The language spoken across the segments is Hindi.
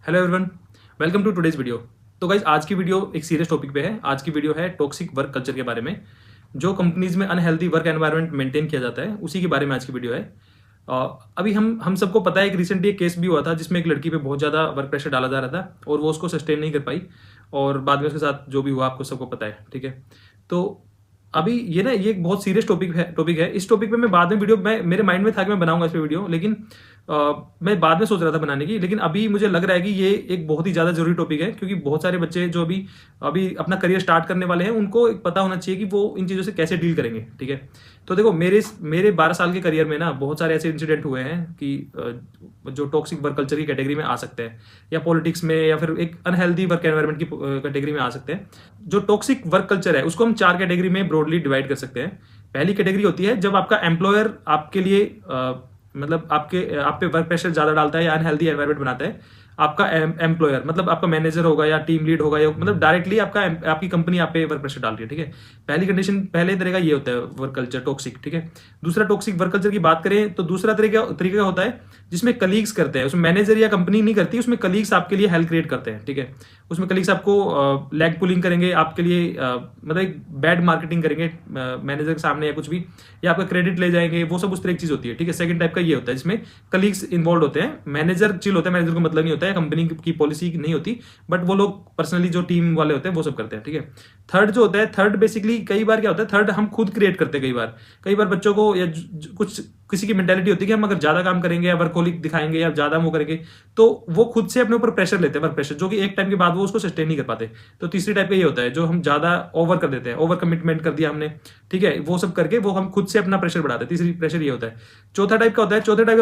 Hello everyone, welcome to today's video. तो गाइज आज की वीडियो एक सीरियस टॉपिक पे है। आज की वीडियो है टॉक्सिक वर्क कल्चर के बारे में। जो कंपनीज में अनहेल्दी वर्क एनवायरनमेंट मेंटेन किया जाता है उसी के बारे में आज की वीडियो है। अभी हम सबको पता है एक रिसेंटली एक केस भी हुआ था जिसमें एक लड़की पे बहुत ज़्यादा वर्क प्रेशर डाला जा रहा था और वो उसको सस्टेन नहीं कर पाई और बाद में उसके साथ जो भी हुआ आपको सबको पता है, ठीक है। तो अभी ये एक बहुत सीरियस टॉपिक है। इस टॉपिक पे मैं बाद में वीडियो मेरे माइंड में था कि मैं बनाऊंगा इस पे वीडियो, लेकिन मैं बाद में सोच रहा था बनाने की। लेकिन अभी मुझे लग रहा है कि ये एक बहुत ही ज़्यादा जरूरी टॉपिक है, क्योंकि बहुत सारे बच्चे जो अभी अभी अपना करियर स्टार्ट करने वाले हैं उनको एक पता होना चाहिए कि वो इन चीज़ों से कैसे डील करेंगे, ठीक है। तो देखो मेरे 12 साल के करियर में ना बहुत सारे ऐसे इंसिडेंट हुए हैं कि जो टॉक्सिक वर्क कल्चर की कैटेगरी में आ सकते हैं, या पॉलिटिक्स में, या फिर एक अनहेल्दी वर्क एनवायरनमेंट की कैटेगरी में आ सकते हैं। जो टॉक्सिक वर्क कल्चर है उसको हम 4 कैटेगरी में ब्रॉडली डिवाइड कर सकते हैं। पहली कैटेगरी होती है जब आपका एम्प्लॉयर आपके लिए मतलब आप पे वर्क प्रेशर ज्यादा डालता है या अनहेल्दी एनवायरनमेंट बनाता है। आपका एम्प्लॉयर मतलब आपका मैनेजर होगा या टीम लीड होगा, या मतलब डायरेक्टली आपकी कंपनी आप पे वर्क प्रेशर डाल रही है, ठीक है। पहले तरह का ये होता है वर्क कल्चर टॉक्सिक, ठीक है। दूसरा टॉक्सिक वर्क कल्चर की बात करें तो दूसरा तरीका होता है जिसमें कलीग्स करते हैं। उसमें मैनेजर या कंपनी नहीं करती, उसमें कलीग्स आपके लिए हेल्प क्रिएट करते हैं, ठीक है। उसमें कलीग्स आपको लेग पुलिंग करेंगे, आपके लिए मतलब एक बैड मार्केटिंग करेंगे मैनेजर के सामने या कुछ भी, या आपका क्रेडिट ले जाएंगे, वो सब उस तरह की चीज होती है, ठीक है। सेकंड टाइप का ये होता है जिसमें कलीग्स इन्वॉल्व होते हैं। मैनेजर चिल होता है, मैनेजर को मतलब नहीं होता है, कंपनी की पॉलिसी नहीं होती, बट वो लोग पर्सनली जो टीम वाले होते हैं वो सब करते हैं, ठीक है। थर्ड जो होता है, थर्ड बेसिकली कई बार क्या होता है, थर्ड हम खुद क्रिएट करते हैं। कई बार बच्चों को या कुछ किसी की मेंटालिटी होती है कि हम अगर ज्यादा काम करेंगे या वर्कहोलिक दिखाएंगे या ज्यादा वो करेंगे तो वो खुद से अपने ऊपर प्रेशर लेते हैं, वर्क प्रेशर, जो कि एक टाइम के बाद वो उसको सस्टेन नहीं कर पाते। तो तीसरी टाइप का ये होता है जो हम ज्यादा ओवर कर देते हैं, ओवर कमिटमेंट कर दिया हमने, ठीक है, वो सब करके वो हम खुद से अपना प्रेशर बढ़ाते हैं। तीसरी प्रेशर ये होता है। चौथा टाइप का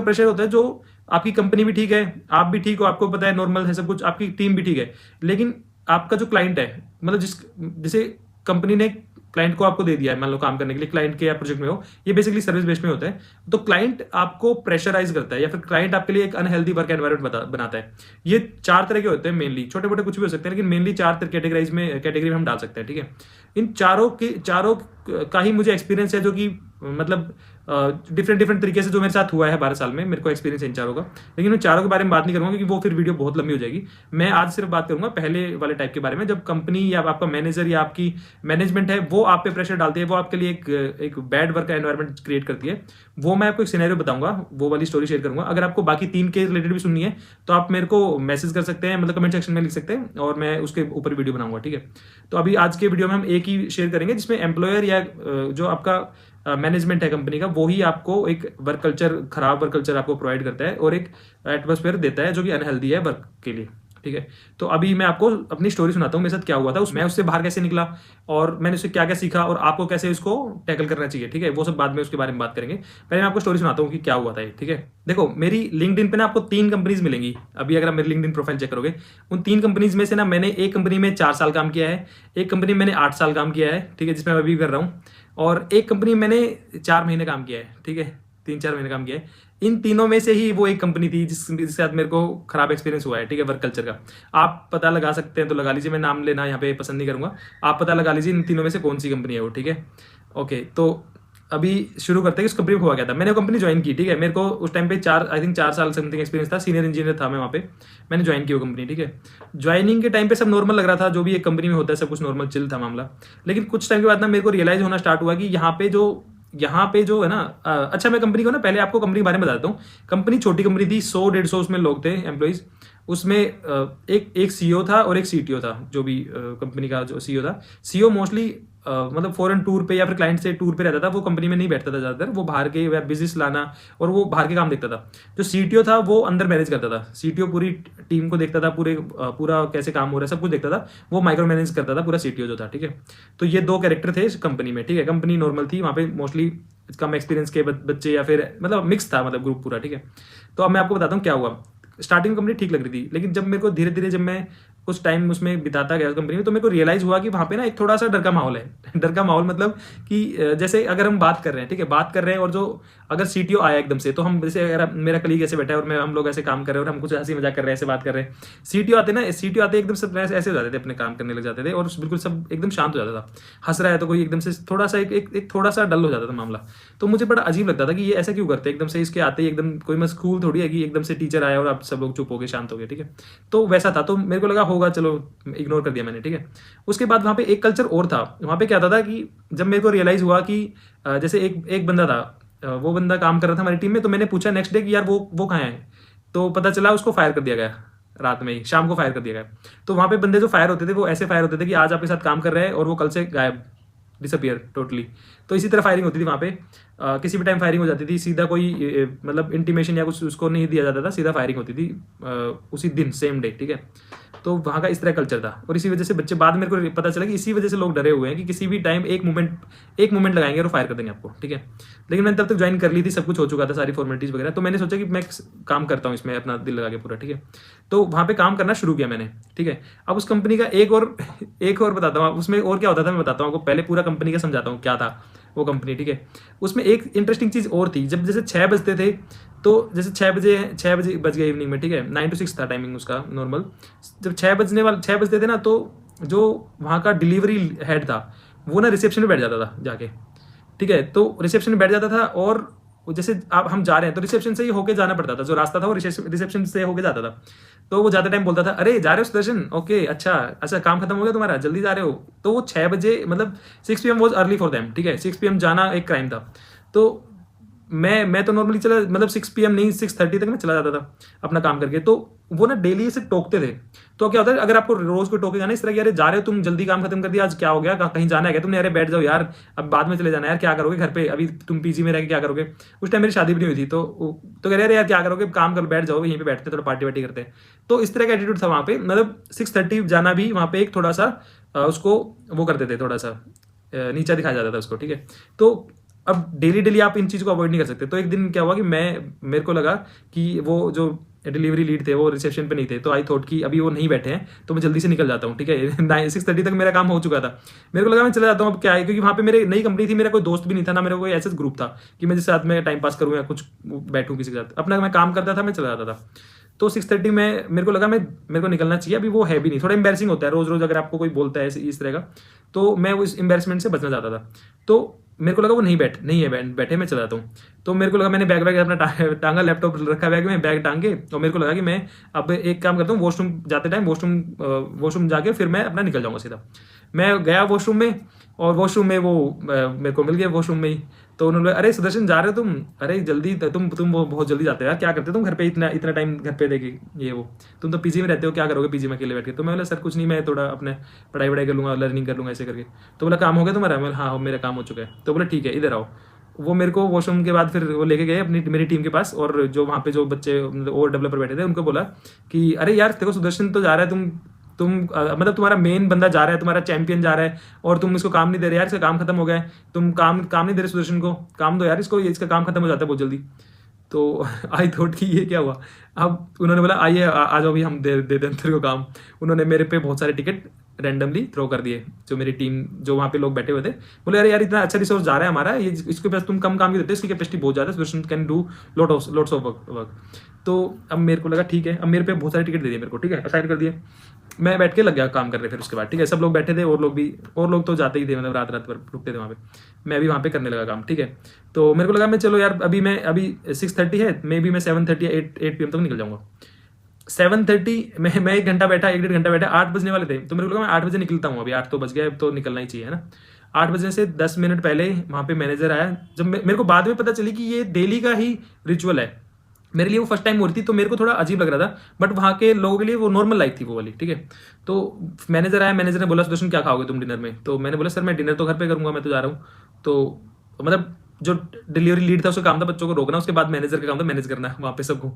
प्रेशर होता है जो आपकी कंपनी भी ठीक है, आप भी ठीक हो, आपको पता है नॉर्मल है सब कुछ, आपकी टीम भी ठीक है, लेकिन आपका जो क्लाइंट है, मतलब जैसे कंपनी ने क्लाइंट को आपको दे दिया है मान लो काम करने के लिए, क्लाइंट के या प्रोजेक्ट में हो, ये बेसिकली सर्विस बेस्ड में होता है। तो क्लाइंट आपको प्रेशराइज करता है या फिर क्लाइंट आपके लिए एक अनहेल्दी वर्क एनवायरनमेंट बनाता है। ये 4 तरह के होते हैं मेनली, छोटे मोटे कुछ भी हो सकते हैं, लेकिन मेनली 4 कैटेगरी में हम डाल सकते हैं, ठीक है। इन चारों का ही मुझे एक्सपीरियंस है, जो कि मतलब डिफरेंट तरीके से जो मेरे साथ हुआ है 12 साल में, मेरे को एक्सपीरियंस है इन चारों का। लेकिन मैं चारों के बारे में बात नहीं करूंगा क्योंकि वो फिर वीडियो बहुत लंबी हो जाएगी। मैं आज सिर्फ बात करूंगा पहले वाले टाइप के बारे में, जब कंपनी या आपका मैनेजर या आपकी मैनेजमेंट है वो आप पे प्रेशर डालती है, वो आपके लिए एक बैड वर्क एनवायरनमेंट क्रिएट करती है। वो मैं आपको एक सिनेरियो बताऊंगा, वो वाली स्टोरी शेयर करूंगा। अगर आपको बाकी 3 के रिलेटेड भी सुननी है तो आप मेरे को मैसेज कर सकते हैं, मतलब कमेंट सेक्शन में लिख सकते हैं और मैं उसके ऊपर वीडियो बनाऊंगा, ठीक है। तो अभी आज के वीडियो में हम एक ही शेयर करेंगे जिसमें एम्प्लॉयर या जो आपका मैनेजमेंट है कंपनी का, वो ही आपको एक खराब वर्क कल्चर आपको प्रोवाइड करता है और एक एटमॉस्फेयर देता है जो कि अनहेल्दी है वर्क के लिए, ठीक है। तो अभी मैं आपको अपनी स्टोरी सुनाता हूँ, मेरे साथ क्या हुआ था, मैं उससे बाहर कैसे निकला और मैंने उससे क्या क्या सीखा और आपको कैसे इसको टैकल करना चाहिए, ठीक है। वो सब बाद में उसके बारे में बात करेंगे। पहले मैं आपको स्टोरी सुनाता हूँ कि क्या हुआ था ये, ठीक है। देखो मेरी लिंक्डइन पे ना आपको 3 कंपनीज मिलेंगी। अभी अगर आप मेरी लिंक्डइन प्रोफाइल चेक करोगे, उन 3 कंपनीज में से ना मैंने एक कंपनी में 4 साल काम किया है, एक कंपनी में मैंने 8 साल काम किया है, ठीक है, जिसमें मैं अभी कर रहा हूँ, और एक कंपनी में मैंने 4 महीने काम किया है, ठीक है, 3-4 महीने काम किया है। इन तीनों में से ही वो एक कंपनी थी जिसके साथ मेरे को खराब एक्सपीरियंस हुआ है, ठीक है, वर्क कल्चर का। आप पता लगा सकते हैं तो लगा लीजिए, मैं नाम लेना यहाँ पे पसंद नहीं करूंगा, आप पता लगा लीजिए इन तीनों में से कौन सी कंपनी है वो, ठीक है। ओके, तो अभी शुरू करते हैं कि उस कंपनी में हुआ क्या था। मैंने वो कंपनी ज्वाइन की, ठीक है, मेरे को उस टाइम पे 4 साल समथिंग एक्सपीरियंस था, सीनियर इंजीनियर था मैं वहाँ पे। मैंने ज्वाइन की वो कंपनी, ठीक है। ज्वाइनिंग के टाइम पे सब नॉर्मल लग रहा था, जो भी एक कंपनी में होता है सब कुछ नॉर्मल चिल था मामला। लेकिन कुछ टाइम के बाद ना मेरे को रियलाइज होना स्टार्ट हुआ कि यहाँ पे जो है ना, अच्छा मैं कंपनी को ना, पहले आपको कंपनी के बारे में बताता हूँ। कंपनी छोटी कंपनी थी, 100-150 उसमें लोग थे एम्प्लॉइज। उसमें एक सीईओ था और एक सीटीओ था, जो भी कंपनी का जो सीईओ था। सीईओ मोस्टली मतलब फॉरेन टूर पे या फिर क्लाइंट से टूर पे रहता था, वो कंपनी में नहीं बैठता था ज्यादातर, वो बाहर के बिजनेस लाना और वो बाहर के काम देखता था। जो सीटीओ था वो अंदर मैनेज करता था, सीटीओ पूरी टीम को देखता था, पूरा कैसे काम हो रहा है सब कुछ देखता था, वो माइक्रो मैनेज करता था पूरा सीटीओ जो था, ठीक है। तो ये 2 कैरेक्टर थे इस कंपनी में, ठीक है। कंपनी नॉर्मल थी, वहाँ पे मोस्टली कम एक्सपीरियंस के बच्चे या फिर मतलब मिक्स था, मतलब ग्रुप पूरा, ठीक है। तो अब मैं आपको बताता हूँ क्या हुआ। स्टार्टिंग कंपनी ठीक लग रही थी, लेकिन जब मेरे को धीरे धीरे जब मैं कुछ टाइम उसमें बिताता गया उस कंपनी में, तो मेरे को रियलाइज़ हुआ कि वहाँ पे ना एक थोड़ा सा डर का माहौल है। डर का माहौल मतलब कि जैसे अगर हम बात कर रहे हैं, ठीक है, बात कर रहे हैं और जो अगर सीटीओ आया एकदम से, तो हम जैसे अगर मेरा कलीग ऐसे बैठा है और हम लोग ऐसे काम कर रहे हैं और हम कुछ हंसी मजाक कर रहे हैं, ऐसे बात कर रहे हैं, सीटीओ आते ना, सीटीओ आते एकदम सब ऐसे हो जाते थे, अपने काम करने लग जाते थे और बिल्कुल सब एकदम शांत हो जाता था। हंस रहा है तो कोई एकदम से थोड़ा सा एक थोड़ा सा डल हो जाता था मामला। तो मुझे बड़ा अजीब लगता था कि ये ऐसा क्यों करते हैं, एकदम से इसके आते ही एकदम कोई मैं स्कूल थोड़ी है कि एकदम से टीचर आया और आप सब लोग चुप हो गए, शांत हो गए, ठीक है। तो वैसा था, तो मेरे को लगा होगा, चलो इग्नोर कर दिया मैंने, ठीक है। उसके बाद वहाँ पे एक कल्चर और था। वहाँ पे क्या था कि जब मेरे को रियलाइज़ हुआ कि जैसे एक बंदा था, वो बंदा काम कर रहा था हमारी टीम में, तो मैंने पूछा नेक्स्ट डे कि यार वो कहाँ है, तो पता चला उसको फायर कर दिया गया, रात में ही, शाम को फायर कर दिया गया। तो वहाँ पे बंदे जो फायर होते थे वो ऐसे फायर होते थे कि आज आपके साथ काम कर रहे हैं और वो कल से गायब, डिसअपियर टोटली। तो इसी तरह फायरिंग होती थी वहाँ पे, किसी भी टाइम फायरिंग हो जाती थी, सीधा कोई मतलब इंटीमेशन या कुछ उसको नहीं दिया जाता था, सीधा फायरिंग होती थी उसी दिन, सेम डे, ठीक है। तो वहाँ का इस तरह कल्चर था और इसी वजह से बच्चे, बाद में मेरे को पता चला कि इसी वजह से लोग डरे हुए हैं कि किसी भी टाइम एक मोमेंट लगाएंगे और फायर कर देंगे आपको, ठीक है। लेकिन मैंने तब तक ज्वाइन कर ली थी, सब कुछ हो चुका था, सारी फॉर्मेलिटीज वगैरह, तो मैंने सोचा कि मैं काम करता हूँ इसमें अपना दिल लगा के पूरा, ठीक है। तो वहाँ पे काम करना शुरू किया मैंने, ठीक है। अब उस कंपनी का एक और बताता हूँ, उसमें और क्या होता था मैं बताता हूँ आपको, पहले पूरा कंपनी का समझाता हूँ क्या था वो कंपनी, ठीक है। उसमें एक इंटरेस्टिंग चीज़ और थी, जब जैसे 6 बजते थे, तो जैसे 6 बजे बज गए इवनिंग में, ठीक है, 9 to 6 था टाइमिंग उसका नॉर्मल। जब 6 बजते थे ना, तो जो वहाँ का डिलीवरी हेड था वो ना रिसेप्शन में बैठ जाता था जाके, ठीक है। तो रिसेप्शन में बैठ जाता था और जैसे आप हम जा रहे हैं तो रिसेप्शन से ही होके जाना पड़ता था, जो रास्ता था वो रिसेप्शन से होके जाता था। तो वो जाते टाइम बोलता था, अरे जा रहे हो सुदर्शन, ओके अच्छा अच्छा, काम खत्म हो गया तुम्हारा, जल्दी जा रहे हो। तो वो 6 बजे मतलब 6 PM was early for them, ठीक है, 6 PM जाना एक क्राइम था। तो मैं तो नॉर्मली चला, मतलब 6 PM नहीं, 6:30 तक मैं चला जाता था अपना काम करके। तो वो ना डेली ऐसे टोकते थे। तो क्या होता है, अगर आपको रोज को टोकेगा ना इस तरह की, अरे जा रहे हो तुम, जल्दी काम खत्म कर दिया, आज क्या हो गया, कहीं जाना है क्या तुमने, अरे बैठ जाओ यार, अब बाद में चले जाना यार, क्या करोगे घर पे, अभी तुम पीजी में रह के क्या करोगे। उस टाइम मेरी शादी भी नहीं हुई थी, तो कह रहे यार क्या करोगे, काम कर, बैठ जाओ यहीं पे, बैठते थोड़ा पार्टी वार्टी करते हैं। तो इस तरह का एटीट्यूड था वहाँ पे, मतलब 6:30 जाना भी वहाँ पे एक थोड़ा सा उसको वो करते थे, थोड़ा सा नीचा दिखाया जाता था उसको, ठीक है। तो अब डेली डेली आप इन चीज़ को अवॉइड नहीं कर सकते। तो एक दिन क्या हुआ कि मेरे को लगा कि वो जो डिलीवरी लीड थे वो रिसेप्शन पे नहीं थे, तो आई थॉट कि अभी वो नहीं बैठे हैं तो मैं जल्दी से निकल जाता हूँ, ठीक है। 6:30 तक मेरा काम हो चुका था। मेरे को लगा मैं चला जाता हूँ, अब क्या है, क्योंकि वहाँ पे मेरे नई कंपनी थी, मेरा कोई दोस्त भी नहीं था ना, मेरा कोई ऐसा ग्रुप था कि मैं जिसके साथ में टाइम पास करूँ या कुछ बैठूँ किसी के साथ, अपना मैं काम करता था, मैं चला जाता था। तो 6:30 में मेरे को लगा मेरे को निकलना चाहिए, अभी वो है भी नहीं, थोड़ा एम्बैरसिंग होता है रोज रोज अगर आपको कोई बोलता है इस तरह का, तो मैं उस एम्बैरसमेंट से बचना चाहता था। तो मेरे को लगा वो नहीं है बैठे, मैं चला जाता हूँ। तो मेरे को लगा, मैंने बैग अपना टांगा, लैपटॉप रखा बैग में, बैग टांग के, और मेरे को लगा कि मैं अब एक काम करता हूँ, वॉशरूम जाते टाइम वॉशरूम जाके फिर मैं अपना निकल जाऊँगा सीधा। मैं गया वॉशरूम में, और वॉशरूम में वो मेरे को मिल गया वॉशरूम में ही। तो उन्होंने, अरे सुदर्शन जा रहे हो तुम, अरे जल्दी, तुम बहुत जल्दी जाते हो यार, क्या करते हो तुम घर पे, इतना टाइम घर पे देखे ये वो, तुम तो पीजी में रहते हो, क्या करोगे पीजी में अकेले बैठ के। तो मैं बोला सर कुछ नहीं, मैं थोड़ा अपने पढ़ाई वढ़ाई कर लूँगा, लर्निंग कर लूँगा ऐसे करके। तो बोला काम हो गया तुम्हारा, मैं हाँ मेरा काम हो चुका है। तो बोला ठीक है इधर आओ। वो मेरे को वॉशरूम के बाद फिर वो लेके गए मेरी टीम के पास, और जो वहाँ पे जो बच्चे और डेवलपर बैठे थे उनको बोला कि अरे यार देखो सुदर्शन तो जा रहा है, मतलब तुम्हारा मेन बंदा जा रहा है, तुम्हारा चैंपियन जा रहा है, और तुम इसको काम नहीं दे रहे यार, इसका काम खत्म हो गया है, तुम काम नहीं दे रहे सुदर्शन को, काम दो यार इसको, इसका काम खत्म हो जाता है बहुत जल्दी। तो आई थॉट कि ये क्या हुआ। अब उन्होंने बोला आइए आ जाओ भी, हम दे दें तेरे को काम। उन्होंने मेरे पे बहुत सारे टिकट रैंडमली थ्रो कर दिए, जो मेरी टीम, जो वहाँ पे लोग बैठे हुए थे, बोले अरे यार इतना अच्छा रिसोर्स जा रहा है हमारा, ये इसके पास तुम कम काम की देते हो, इसकी कैपेसिटी बहुत ज़्यादा है, Sudarshan can do lots of work. तो अब मेरे को लगा ठीक है, अब मेरे पे बहुत सारे टिकट दे दिए मेरे को, ठीक है, असाइन कर दिए। मैं बैठ के लग गया काम करने। फिर उसके बाद ठीक है, सब लोग बैठे थे, और लोग तो जाते ही थे, मतलब रात भर रुकते थे वहाँ पे। मैं भी वहाँ पे करने लगा काम, ठीक है। तो मेरे को लगा मैं चलो यार अभी 6:30 है, मे बी मैं 7:30 या 8 PM तक निकल जाऊँगा। 7:30 मैं 1 घंटा बैठा, 1 डेढ़ घंटा बैठा, 8 बजने वाले थे, तो मेरे को लगा मैं 8 बजे निकलता हूँ, अभी 8 तो बज गया, तो निकलना ही चाहिए, है ना। 8 बजने से 10 मिनट पहले वहाँ पे मैनेजर आया। जब मेरे को बाद में पता चली कि ये डेली का ही रिचुअल है, मेरे लिए वो फर्स्ट टाइम हो रही थी, तो मेरे को थोड़ा अजीब लग रहा था, बट वहाँ के लोगों के लिए वो नॉर्मल लाइफ थी वो वाली, ठीक है। तो मैनेजर आया, मैनेजर ने बोला सुदर्शन क्या खाओगे तुम डिनर में। तो मैंने बोला सर मैं डिनर तो घर पे करूँगा, मैं तो जा रहा हूँ। तो मतलब जो डिलीवरी लीड था उसका काम था बच्चों को रोकना, उसके बाद मैनेजर का काम था मैनेज करना वहाँ पे सबको।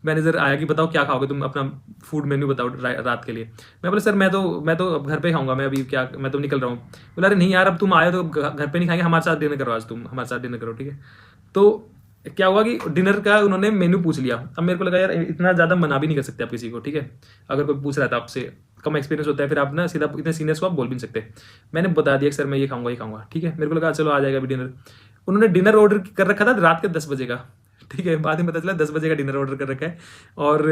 मैनेजर आया कि बताओ क्या खाओगे तुम, अपना फूड मेन्यू बताओ रात के लिए। मैं बोला सर मैं तो घर पे खाऊंगा, मैं अभी क्या, मैं तो निकल रहा हूँ। बोला अरे नहीं यार, अब तुम आए तो घर पे नहीं खाएंगे, हमारे साथ डिनर करो, आज तुम हमारे साथ डिनर करो, ठीक है। तो क्या हुआ कि डिनर का उन्होंने मेन्यू पूछ लिया। अब मेरे को लगा यार इतना ज़्यादा मना भी नहीं कर सकते आप किसी को, ठीक है, अगर कोई पूछ रहा था आपसे कम एक्सपीरियंस होता है, फिर आप ना सीधा इतने सीनियर्स को आप बोल भी नहीं सकते। मैंने बता दिया कि सर मैं ये खाऊंगा, ठीक है। मेरे को लगा चलो आ जाएगा अभी डिनर। उन्होंने डिनर ऑर्डर कर रखा था रात के 10 बजे का, ठीक है। बाद में पता चला 10 बजे का डिनर ऑर्डर कर रखा है। और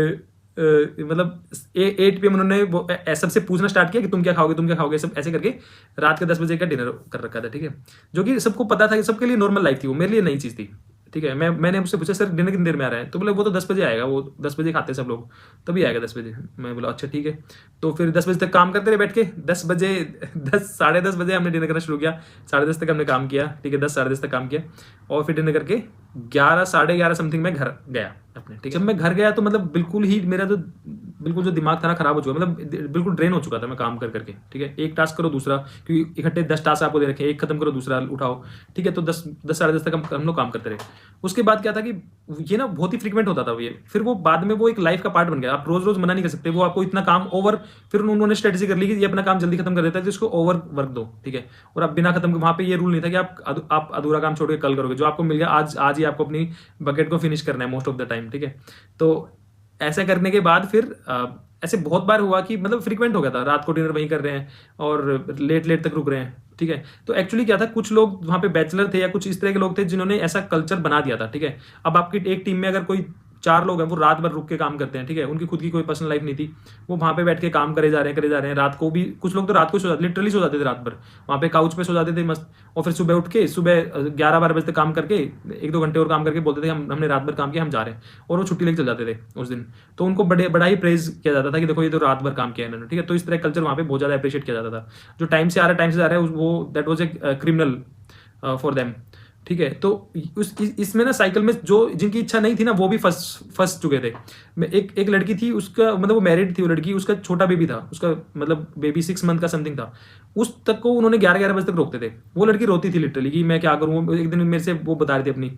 मतलब 8 PM उन्होंने सबसे पूछना स्टार्ट किया कि तुम क्या खाओगे, सब ऐसे करके रात के 10 बजे का डिनर कर रखा था, ठीक है। जो कि सबको पता था कि सबके लिए नॉर्मल लाइफ थी, वो मेरे लिए नई चीज़ थी, ठीक है। मैंने उससे पूछा सर डिनर कितनी देर में आ रहा है, तो बोले वो तो 10 बजे आएगा, वो 10 बजे खाते हैं सब लोग, तभी आएगा 10 बजे। मैं बोला अच्छा ठीक है। तो फिर 10 बजे तक काम करते रहे बैठ के। 10 बजे 10 साढ़े 10 बजे हमने डिनर करना शुरू किया। 10:30 तक हमने काम किया, ठीक है। 10 साढ़े 10 तक काम किया और फिर डिनर करके 11 साढ़े 11 समथिंग में घर गया अपने, ठीक है। जब मैं घर गया तो मतलब बिल्कुल ही मेरा तो बिल्कुल जो दिमाग था ना खराब हो चुका, मतलब बिल्कुल ड्रेन हो चुका था मैं काम कर करके, ठीक है। एक टास्क करो दूसरा, क्योंकि इकट्ठे 10 टास्क आपको दे रखे हैं, एक खत्म करो दूसरा उठाओ, ठीक है। तो 10 साढ़े 10 तक हम लोग काम करते रहे। उसके बाद क्या था कि ये ना बहुत ही फ्रीक्वेंट होता था ये, फिर वो बाद में वो एक लाइफ का पार्ट बन गया। आप रोज रोज मना नहीं कर सकते, वो आपको इतना काम ओवर, फिर उन्होंने स्ट्रेटेजी कर ली कि ये अपना काम जल्दी खत्म कर देता है तो इसको ओवर वर्क दो, ठीक है। और आप बिना खत्म, वहां पे ये रूल नहीं था कि आप अधूरा काम छोड़ के कल करोगे, जो आपको मिल गया आज ही आपको अपनी बकेट को फिनिश करना है मोस्ट ऑफ द टाइम, ठीक है। तो ऐसा करने के बाद फिर ऐसे बहुत बार हुआ कि मतलब फ्रीक्वेंट हो गया था, रात को डिनर वहीं कर रहे हैं और लेट लेट तक रुक रहे हैं, ठीक है। तो एक्चुअली क्या था, कुछ लोग वहाँ पे बैचलर थे या कुछ इस तरह के लोग थे जिन्होंने ऐसा कल्चर बना दिया था, ठीक है। अब आपकी एक टीम में अगर कोई 4 लोग हैं, वो रात भर रुक के काम करते हैं, ठीक है। उनकी खुद की कोई पर्सनल लाइफ नहीं थी, वो वहाँ पे बैठ के काम करे जा रहे हैं। रात को भी कुछ लोग तो रात को सो जाते, लिटरली सो जाते थे रात भर, वहाँ पे काउच पे सो जाते थे मस्त। और फिर सुबह उठ के सुबह 11-12 बजे तक काम करके 1-2 घंटे और काम करके बोलते थे हमने रात भर काम किया, हम जा रहे हैं, और वो छुट्टी लेके चल जाते थे उस दिन। तो उनको बड़ा ही प्रेज किया जाता था कि देखो ये तो रात भर काम किया इन्होंने, ठीक है। तो इस तरह कल्चर वहाँ पे बहुत ज़्यादा अप्रिशिएट किया जाता था। जो टाइम से आ रहा है वो that was a criminal for them, ठीक है। तो इसमें ना साइकिल में जो जिनकी इच्छा नहीं थी ना, वो भी फंस चुके थे। मैं एक लड़की थी, उसका मतलब वो मैरिड थी वो लड़की, उसका छोटा बेबी था, उसका मतलब बेबी 6 मंथ का समथिंग था। उस तक को उन्होंने 11-11 बजे तक रोकते थे। वो लड़की रोती थी लिटरली कि मैं क्या करूँ। एक दिन मेरे से वो बता रही थी अपनी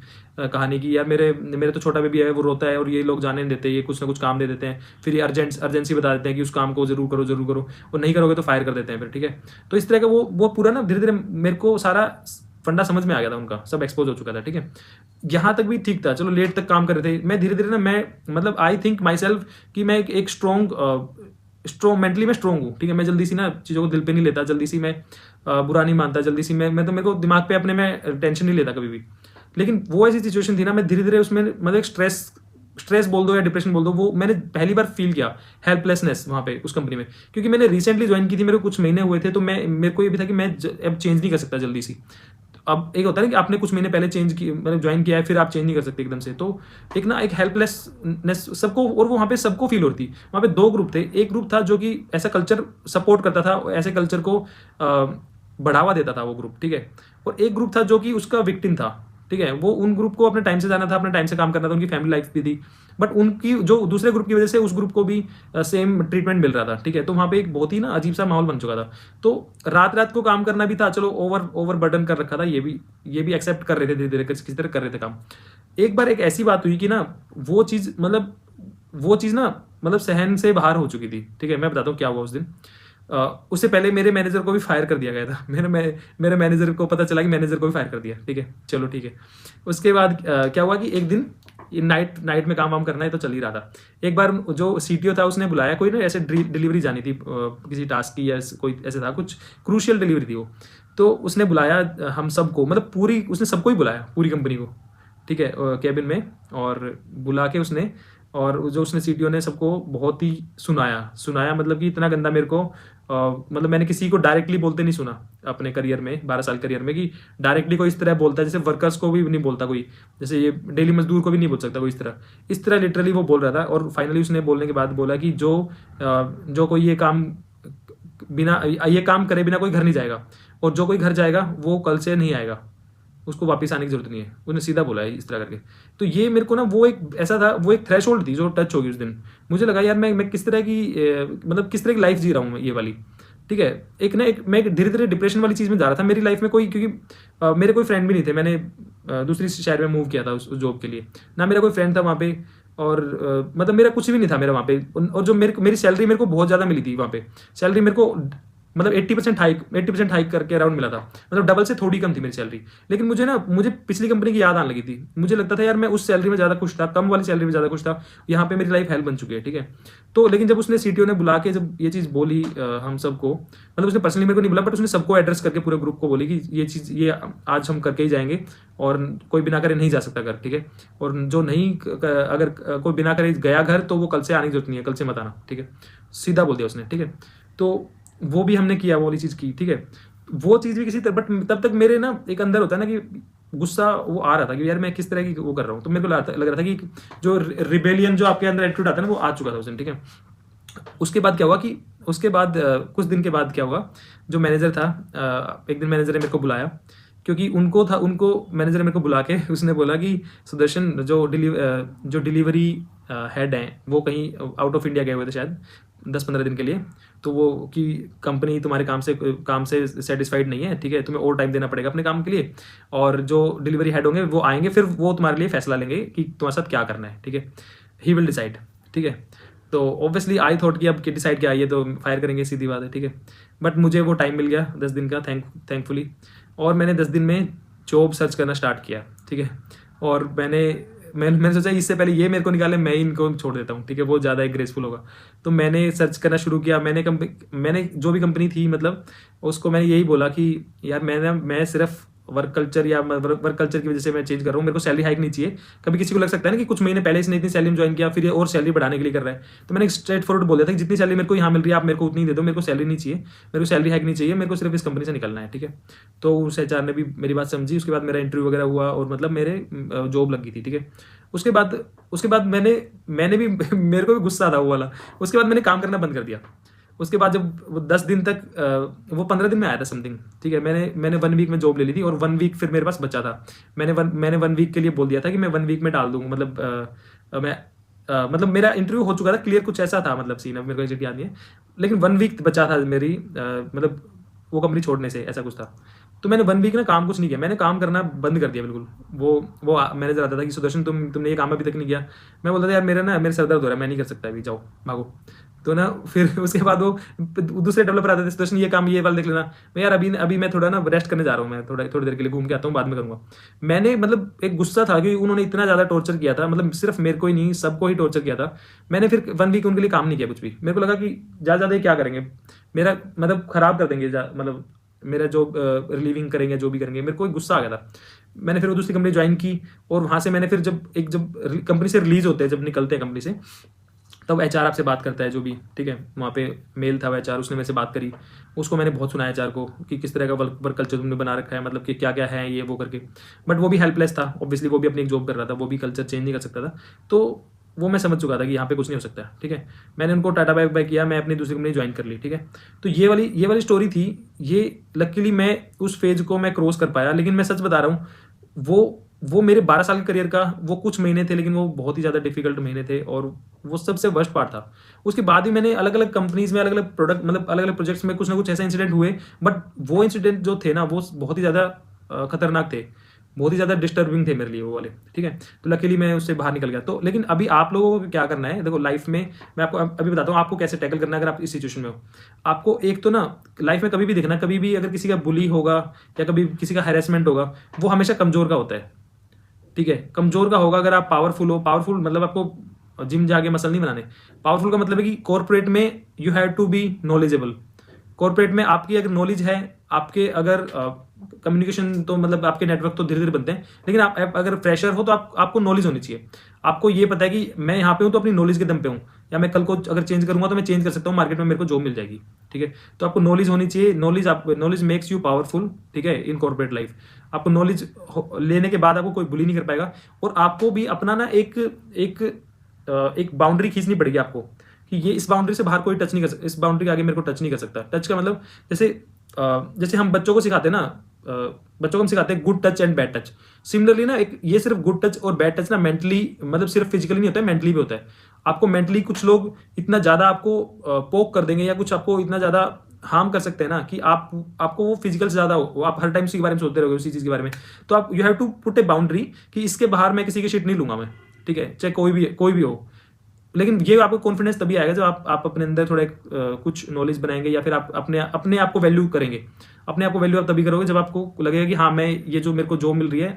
कहानी की, यार मेरे तो छोटा बेबी है, वो रोता है और ये लोग जाने नहीं देते, ये कुछ ना कुछ काम दे देते हैं, फिर ये अर्जेंसी बता देते हैं कि उस काम को जरूर करो और नहीं करोगे तो फायर कर देते हैं फिर, ठीक है। तो इस तरह का वो पूरा ना धीरे धीरे मेरे को सारा फंडा समझ में आ गया था, उनका सब एक्सपोज हो चुका था, ठीक है। यहाँ तक भी ठीक था, चलो लेट तक काम कर रहे थे। मैं धीरे धीरे ना मैं मतलब आई थिंक माई सेल्फ कि मैं एक स्ट्रॉन्ग मेंटली मैं स्ट्रॉन्ग हूँ, ठीक है। मैं जल्दी सी ना चीज़ों को दिल पे नहीं लेता, जल्दी सी मैं बुरा नहीं मानता, जल्दी सी मैं तो मेरे को दिमाग पे अपने में टेंशन नहीं लेता कभी भी। लेकिन वो ऐसी सिचुएशन थी ना, मैं धीरे धीरे उसमें मतलब स्ट्रेस बोल दो या डिप्रेशन बोल दो, वो मैंने पहली बार फील किया, हेल्पलेसनेस वहाँ पे उस कंपनी में। क्योंकि मैंने रिसेंटली ज्वाइन की थी, मेरे को कुछ महीने हुए थे, तो मेरे को ये भी था कि मैं अब चेंज नहीं कर सकता जल्दी सी। अब एक होता है ना कि आपने कुछ महीने पहले चेंज की मतलब ज्वाइन किया है, फिर आप चेंज नहीं कर सकते एकदम से। तो एक ना एक हेल्पलेसनेस सबको, और वो वहाँ पे सबको फील होती। वहाँ पे 2 ग्रुप थे। एक ग्रुप था जो कि ऐसा कल्चर सपोर्ट करता था, ऐसे कल्चर को बढ़ावा देता था वो ग्रुप, ठीक है। और एक ग्रुप था जो कि उसका विक्टिम था, ठीक है। वो उन ग्रुप को अपने टाइम से जाना था, अपने टाइम से काम करना था, उनकी फैमिली लाइफ भी थी, बट उनकी जो दूसरे ग्रुप की वजह से उस ग्रुप को भी सेम ट्रीटमेंट मिल रहा था, ठीक है। तो वहाँ पे एक बहुत ही ना अजीब सा माहौल बन चुका था। तो रात को काम करना भी था, चलो ओवर बर्डन कर रखा था, ये भी एक्सेप्ट कर रहे थे, धीरे धीरे किसी तरह कर रहे थे काम। एक बार एक ऐसी बात हुई कि ना वो चीज़ ना मतलब सहन से बाहर हो चुकी थी, ठीक है। मैं बताता हूँ क्या हुआ उस दिन। उससे पहले मेरे मैनेजर को भी फायर कर दिया गया था। मेरे मैनेजर को पता चला कि मैनेजर को भी फायर कर दिया, ठीक है। चलो ठीक है। उसके बाद क्या हुआ कि एक दिन नाइट में काम वाम करना है तो चल ही रहा था। एक बार जो सीटीओ था उसने बुलाया, कोई ना ऐसे डिलीवरी जानी थी किसी टास्क की, या कोई ऐसे था, कुछ क्रूशियल डिलीवरी थी वो। तो उसने बुलाया हम सबको, मतलब उसने सबको ही बुलाया, पूरी कंपनी को, ठीक है, कैबिन में, और बुला के उसने, और जो उसने सीटीओ ने सबको बहुत ही सुनाया मतलब कि इतना गंदा मेरे को मतलब मैंने किसी को डायरेक्टली बोलते नहीं सुना अपने करियर में, 12 साल करियर में, कि डायरेक्टली कोई इस तरह बोलता है, जैसे वर्कर्स को भी नहीं बोलता कोई, जैसे ये डेली मजदूर को भी नहीं बोल सकता कोई इस तरह लिटरली वो बोल रहा था। और फाइनली उसने बोलने के बाद बोला कि जो कोई ये काम करे बिना कोई घर नहीं जाएगा, और जो कोई घर जाएगा वो कल से नहीं आएगा, उसको वापस आने की जरूरत नहीं है। उसने सीधा बोला है इस तरह करके। तो ये मेरे को ना वो एक ऐसा था, वो एक थ्रेशोल्ड थी जो टच होगी उस दिन। मुझे लगा यार मैं किस तरह की मतलब किस तरह की लाइफ जी रहा हूँ ये वाली, ठीक है। मैं धीरे धीरे डिप्रेशन वाली चीज़ में जा रहा था मेरी लाइफ में। क्योंकि मेरे कोई फ्रेंड भी नहीं थे, मैंने दूसरी शहर में मूव किया था उस जॉब के लिए, ना मेरा कोई फ्रेंड था वहाँ पे, और मतलब मेरा कुछ भी नहीं था मेरा वहाँ पे। और जो मेरी सैलरी मेरे को बहुत ज़्यादा मिली थी वहाँ पे, सैलरी मेरे को मतलब 80% हाइक करके अराउंड मिला था, मतलब डबल से थोड़ी कम थी मेरी सैलरी। लेकिन मुझे पिछली कंपनी की याद आने लगी थी। मुझे लगता था यार मैं उस सैलरी में ज़्यादा खुश था, कम वाली सैलरी में ज़्यादा खुश था। यहाँ पे मेरी लाइफ हेल्प बन चुकी है, ठीक है। तो लेकिन जब उसने सीटीओ ने बुला के जब ये चीज़ बोली हम सबको, मतलब उसने पर्सनली मेरे को नहीं बोला, बट उसने सबको एड्रेस करके पूरे ग्रुप को बोली कि ये चीज़ ये आज हम करके ही जाएंगे और कोई बिना करे नहीं जा सकता घर, ठीक है। और जो नहीं अगर कोई बिना करे गया घर तो वो कल से आने की जरूरत नहीं है, कल से मत आना, ठीक है। सीधा बोल दिया उसने, ठीक है। तो वो भी हमने किया, वो वाली चीज़ की, ठीक है। वो चीज़ भी किसी तरह, बट तब तक मेरे ना एक अंदर होता है ना कि गुस्सा वो आ रहा था कि यार मैं किस तरह की वो कर रहा हूँ। तो मेरे को लग रहा था कि जो रिबेलियन जो आपके अंदर एटीट्यूड आता है ना, वो आ चुका था उस दिन, ठीक है। उसके बाद क्या हुआ कि उसके बाद कुछ दिन के बाद क्या हुआ, जो मैनेजर था, एक दिन मैनेजर ने मेरे को बुलाया, क्योंकि उनको मैनेजर ने मेरे को बुला के उसने बोला कि सुदर्शन, जो डिलीवरी हेड हैं वो कहीं आउट ऑफ इंडिया गए हुए थे शायद 10-15 दिन के लिए। तो वो कि कंपनी तुम्हारे काम से सेटिस्फाइड नहीं है, ठीक है, तुम्हें और टाइम देना पड़ेगा अपने काम के लिए, और जो डिलीवरी हेड होंगे वो आएंगे, फिर वो तुम्हारे लिए फैसला लेंगे कि तुम्हारे साथ क्या करना है, ठीक है। ही विल डिसाइड, ठीक है। तो ऑब्वियसली आई थॉट कि अब डिसाइड क्या है, ये तो फायर करेंगे, सीधी बात है, ठीक है। बट मुझे वो टाइम मिल गया 10 दिन का, थैंकफुली। और मैंने 10 दिन में जॉब सर्च करना स्टार्ट किया, ठीक है। और मैंने सोचा इससे पहले ये मेरे को निकाले, मैं ही इनको छोड़ देता हूँ, ठीक है, वो ज़्यादा ग्रेसफुल होगा। तो मैंने सर्च करना शुरू किया। मैंने जो भी कंपनी थी, मतलब उसको मैंने यही बोला कि यार मैं सिर्फ वर्क कल्चर की वजह से मैं चेंज कर रहा हूँ, मेरे को सैलरी हाइक नहीं चाहिए। कभी किसी को लग सकता है ना कि कुछ महीने पहले इसने इतनी सैलरी में ज्वाइन किया, फिर ये और सैलरी बढ़ाने के लिए कर रहा है। तो मैंने स्ट्रेट फॉरवर्ड बोल दिया था कि जितनी सैलरी मेरे को यहाँ मिल रही है आप मेरे को उतनी दे दो, मेरे को सैलरी नहीं चाहिए, मेरे को सैलरी हाइक नहीं चाहिए, मेरे को सिर्फ इस कंपनी से निकलना है, ठीक है। तो उस एचआर ने भी मेरी बात समझी। उसके बाद मेरा इंटरव्यू वगैरह हुआ और मतलब मेरे जॉब लग गई थी, ठीक है। उसके बाद मैंने भी मेरे को भी गुस्सा था वो वाला। उसके बाद मैंने काम करना बंद कर दिया। उसके बाद जब वो 10 दिन तक वो 15 दिन में आया था समथिंग, ठीक है। मैंने 1 वीक में जॉब ले ली थी और 1 वीक फिर मेरे पास बचा था। मैंने 1 वीक के लिए बोल दिया था कि मैं 1 वीक में डाल दूंगा, मतलब मेरा इंटरव्यू हो चुका था क्लियर, कुछ ऐसा था मतलब सीन, अब मेरे को एग्जैक्ट याद नहीं है। लेकिन 1 वीक बचा था मेरी मतलब वो कंपनी छोड़ने से, ऐसा कुछ था। तो मैंने 1 वीक ना काम कुछ नहीं किया, मैंने काम करना बंद कर दिया बिल्कुल। वो मैनेजर आता था कि सुदर्शन तुमने ये काम अभी तक नहीं किया। मैं बोलता था यार मेरे सर दर्द हो रहा है, मैं नहीं कर सकता अभी, जाओ भागो। तो ना फिर उसके बाद वो दूसरे डेवलपर आते थे, सुदर्शन ये काम ये वाला देख लेना। मैं यार अभी मैं थोड़ा ना रेस्ट करने जा रहा हूँ, मैं थोड़ी देर के लिए घूम के आता हूँ, बाद में करूँगा। मैंने मतलब एक गुस्सा था कि उन्होंने इतना ज़्यादा टॉर्चर किया था, मतलब सिर्फ मेरे को ही नहीं सबको ही टॉर्चर किया था। मैंने फिर 1 वीक उनके लिए काम नहीं किया कुछ भी। मेरे को लगा कि ज़्यादा क्या करेंगे, मेरा मतलब खराब कर देंगे, मतलब मेरा जो रिलीविंग करेंगे, जो भी करेंगे। मेरे को एक गुस्सा आ गया था। मैंने फिर दूसरी कंपनी ज्वाइन की और वहाँ से मैंने फिर जब कंपनी से रिलीज होते हैं, जब निकलते हैं कंपनी से, तब एचआर आपसे बात करता है जो भी, ठीक है। वहाँ पे मेल था, एचआर उसने मेरे से बात करी। उसको मैंने बहुत सुना एचआर को कि किस तरह का वर्क कल्चर तुमने बना रखा है, मतलब कि क्या क्या है ये वो करके। बट वो भी हेल्पलेस था, ऑब्वियसली वो भी अपनी एक जॉब कर रहा था, वो भी कल्चर चेंज नहीं कर सकता था। तो वो मैं समझ चुका था कि यहाँ पे कुछ नहीं हो सकता, ठीक है। मैंने उनको टाटा बाय बाय किया, मैं अपनी दूसरी कंपनी ज्वाइन कर ली, ठीक है। तो ये वाली स्टोरी थी। ये लकीली मैं उस फेज को मैं क्रॉस कर पाया। लेकिन मैं सच बता रहा हूँ, वो मेरे 12 साल के करियर का वो कुछ महीने थे, लेकिन वो बहुत ही ज़्यादा डिफिकल्ट महीने थे और वो सबसे वर्स्ट पार्ट था। उसके बाद भी मैंने अलग अलग कंपनीज में अलग अलग प्रोडक्ट, मतलब अलग अलग प्रोजेक्ट्स में कुछ ना कुछ ऐसे इंसिडेंट हुए। बट वो इंसिडेंट जो थे ना, वो बहुत ही ज़्यादा खतरनाक थे, बहुत ही ज़्यादा डिस्टर्बिंग थे मेरे लिए वो वाले, ठीक है। तो लकीली मैं उससे बाहर निकल गया। तो लेकिन अभी आप लोगों को क्या करना है, देखो लाइफ में मैं आपको अभी बताता हूँ आपको कैसे टैकल करना है अगर आप इस सिचुएशन में हो। आपको एक तो ना लाइफ में कभी भी देखना, कभी भी अगर किसी का बुली होगा या कभी किसी का हैरेसमेंट होगा, वो हमेशा कमजोर का होता है, ठीक है। कमजोर का होगा अगर आप पावरफुल हो। पावरफुल मतलब आपको जिम जाके मसल नहीं बनाने। पावरफुल का मतलब है कि कॉर्पोरेट में you have to be knowledgeable. Corporate में आपकी अगर नॉलेज है, आपके अगर कम्युनिकेशन, तो मतलब आपके नेटवर्क तो धीरे धीरे बनते हैं। लेकिन आप अगर फ्रेशर हो तो आपको नॉलेज होनी चाहिए। आपको ये पता है कि मैं यहाँ पे हूँ तो अपनी नॉलेज के दम पे हूँ, या मैं कल को अगर चेंज करूंगा तो मैं चेंज कर सकता हूँ, मार्केट में मेरे को जॉब मिल जाएगी, ठीक है। तो आपको नॉलेज होनी चाहिए। नॉलेज मेक्स यू पावरफुल, ठीक है, इन कॉर्पोरेट लाइफ। आपको नॉलेज लेने के बाद आपको कोई बुली नहीं कर पाएगा। और आपको भी अपना ना एक बाउंड्री खींचनी पड़ेगी आपको कि ये इस बाउंड्री से बाहर कोई टच नहीं कर सकता, इस बाउंड्री के आगे मेरे को टच नहीं कर सकता। टच का मतलब जैसे हम बच्चों को सिखाते हैं ना, बच्चों को हम सिखाते हैं good touch and bad touch. Similarly ना ये सिर्फ गुड टच और बैड टच ना मेंटली, मतलब सिर्फ फिजिकली नहीं होता है, मेंटली भी होता है। आपको मेंटली कुछ लोग इतना ज्यादा आपको पोक कर देंगे या कुछ आपको इतना ज्यादा हार्म कर सकते हैं ना कि आपको वो फिजिकल से ज्यादा हो, आप हर टाइम उसी के बारे में सोचते रहोगे, उसी चीज के बारे में। तो आप you have to put a boundary कि इसके बाहर मैं किसी की शिट नहीं लूंगा मैं, ठीक है, चाहे कोई भी हो। लेकिन ये आपको कॉन्फिडेंस तभी आएगा जब आप अपने अंदर थोड़ा कुछ नॉलेज बनाएंगे, या फिर आप अपने आप को वैल्यू करेंगे। अपने आप को वैल्यू आप तभी करोगे जब आपको लगेगा कि हाँ, मैं ये जो मेरे को जॉब मिल रही है,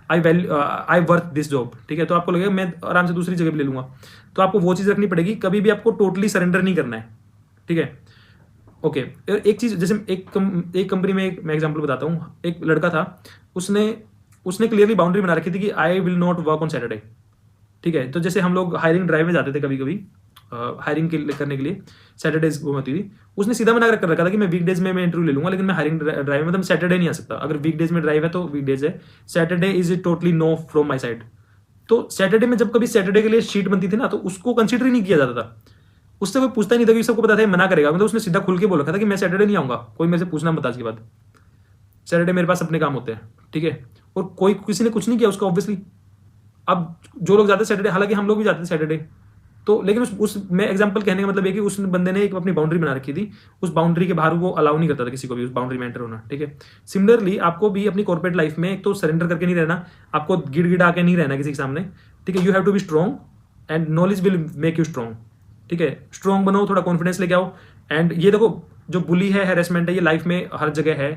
आई वर्थ दिस जॉब, ठीक है। तो आपको लगेगा मैं आराम से दूसरी जगह भी ले लूंगा। तो आपको वो चीज़ रखनी पड़ेगी, कभी भी आपको टोटली सरेंडर नहीं करना है, ठीक है। ओके, एक चीज़, जैसे एक कंपनी में मैं एग्जांपल बताता हूँ। एक लड़का था, उसने क्लियरली बाउंड्री बना रखी थी कि I will not work on Saturday, ठीक है। तो जैसे हम लोग हायरिंग ड्राइव में जाते थे कभी कभी, हायरिंग करने के लिए सैटरडेज वो होती थी। उसने सीधा मना कर रखा था कि मैं वीकडेज में इंटरव्यू ले लूंगा, लेकिन मैं हायरिंग ड्राइव में मतलब सैटरडे नहीं आ सकता। अगर वीकडेज में ड्राइव है तो वीकडेज है, Saturday is totally know from my side. तो सैटरडे में जब कभी सैटरडे के लिए शीट बनती थी ना, तो उसको कंसिडर ही नहीं किया जाता था। उससे कोई पूछता नहीं था, कि सबको पता था मना करेगा। मतलब उसने सीधा खुल के बोल रखा था कि मैं सैटरडे नहीं आऊंगा, कोई मेरे से पूछना मत आज के बाद, सैटरडे मेरे पास अपने काम होते हैं, ठीक है। और कोई किसी ने कुछ नहीं किया उसका, ऑब्वियसली। अब जो लोग जाते सैटरडे, हालांकि हम लोग भी जाते थे सैटरडे, तो लेकिन उस मैं एग्जांपल कहने का मतलब है कि उस बंदे ने एक अपनी बाउंड्री बना रखी थी। उस बाउंड्री के बाहर वो अलाउ नहीं करता था किसी को भी उस बाउंड्री में एंटर होना, ठीक है। सिमिलरली आपको भी अपनी कॉर्पोरेट लाइफ में एक तो सरेंडर करके नहीं रहना, आपको गिड़गिड़ा के नहीं रहना किसी के सामने, ठीक है। You have to be strong and knowledge will make you strong, ठीक है। स्ट्रॉन्ग बनो, थोड़ा कॉन्फिडेंस लेके आओ। एंड ये देखो, जो बुली है, हैरेसमेंट है, ये लाइफ में हर जगह है,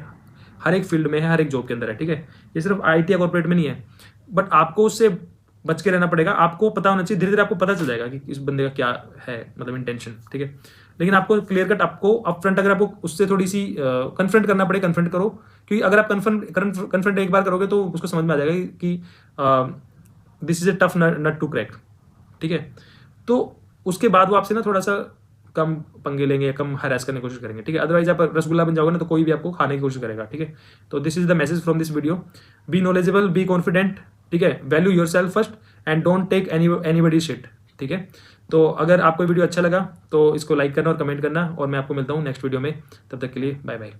हर एक फील्ड में है, हर एक जॉब के अंदर है, ठीक है। ये सिर्फ आईटी या कॉर्पोरेट में नहीं है, बट आपको उससे बच के रहना पड़ेगा। आपको पता होना चाहिए, धीरे धीरे आपको पता चल जाएगा कि इस बंदे का क्या है, मतलब इंटेंशन, ठीक है। लेकिन आपको क्लियर कट, आपको अपफ्रंट, अगर आपको उससे थोड़ी सी कन्फ्रंट करना पड़े, कन्फ्रंट करो। क्योंकि अगर आप कन्फ्रंट एक बार करोगे तो उसको समझ में आ जाएगा कि this is a tough nut to crack, ठीक है। तो उसके बाद वो आपसे ना थोड़ा सा कम पंगे लेंगे या कम हरास करने की कोशिश करेंगे, ठीक है। अदरवाइज आप रसगुल्ला बन जाओगे ना, तो कोई भी आपको खाने की कोशिश करेगा, ठीक है। तो this is the message from this video. Be knowledgeable, be confident, ठीक है। Value yourself first and don't take anybody shit, ठीक है। तो अगर आपको वीडियो अच्छा लगा तो इसको लाइक करना और कमेंट करना, और मैं आपको मिलता हूँ नेक्स्ट वीडियो में। तब तक के लिए बाय बाय।